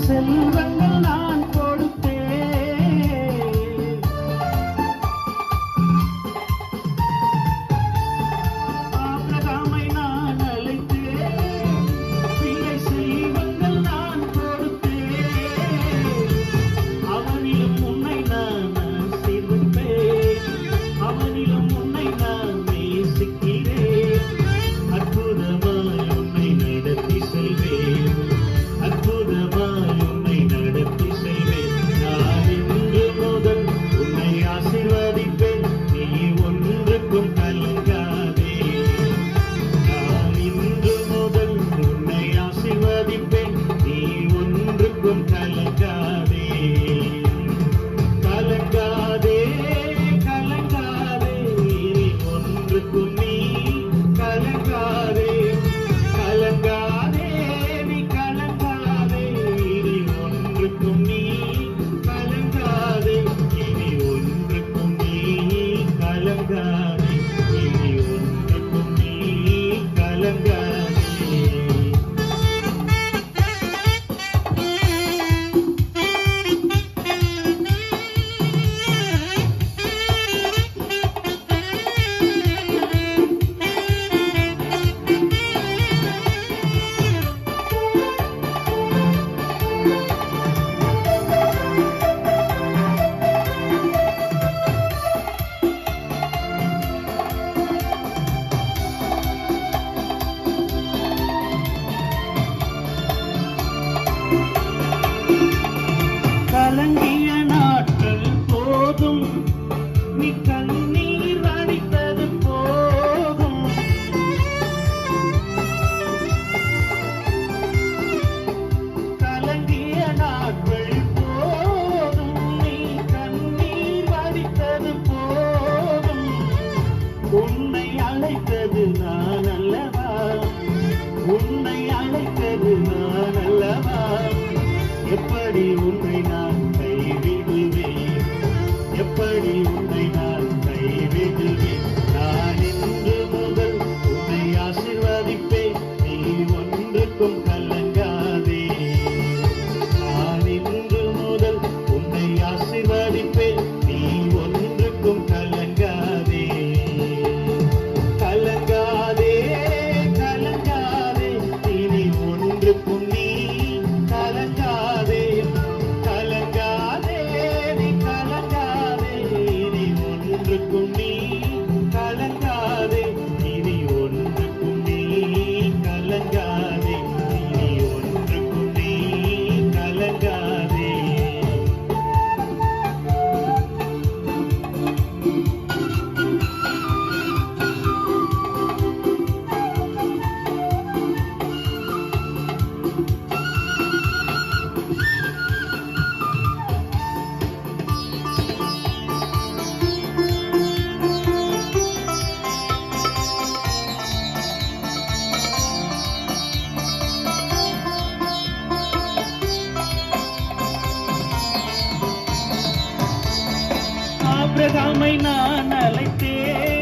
செல்வங்கள் நான் கொடுத்தேன். ஆபிரகாமை நான் அழைத்தேன், பிள்ளை செல்வங்கள் நான் கொடுத்தேன். அவனிலும் உன்னை நான் ஆசீர்வதிப்பேன், அவனிலும் உன்னை நான் நேசிக்கிறேன். அற்புதமாய் உன்னை நடத்தி செல்வேன், அற்புதமாய் உன்னை நடத்தி செல்வேன். நான் இன்று முதல் உன்னை ஆசீர்வதிப்பேன், நீ ஒன்றுக்கும் கலங்காதே. நான் இன்று முதல் உன்னை ஆசீர்வதிப்பேன், நீ ஒன்றுக்கும் கலங்காதே. கலங்காதே கலங்காதே, இனி ஒன்றுக்கும் நீ கலங்காதே. கலங்காதே நீ கலங்காதே, இனி ஒன்றுக்கும் நீ கலங்காதே. இனி ஒன்றுக்கும் நீ கலங்காதே, இனி ஒன்றுக்கும் நீ கலங்காதே. கலங்கிய நாட்கள் போதும், நீ கண்ணீர் வடித்தது போதும். கலங்கிய நாட்கள் போதும், நீ கண்ணீர் வடித்தது போதும். உன்னை அழைத்தது நான் அல்லவா, உன்னை அழைத்தது நான் அல்லவா. எப்படி உன்னை நான் கைவிடுவேன், எப்படி உன்னை நான் கைவிடுவேன். நான் இன்று முதல் உன்னை ஆசீர்வதிப்பேன், நீ ஒன்றுக்கும் கலங்காதே. நான் இன்று முதல் உன்னை ஆசீர்வதிப்பேன், நீ ஒன்றுக்கும் கலங்காதே. கலங்காதே கலங்காதே, இனி ஒன்றுக்கும் நீ கலங்காதே. கலங்காதே நீ கலங்காதே, இனி ஒன்றுக்கும் நீ கலங்காதே. இனி ஒன்றுக்கும் நீ கலங்காதே, இனி ஒன்றுக்கும் நீ கலங்காதே. ஆபிரகாமை நான் அழைத்தேன்,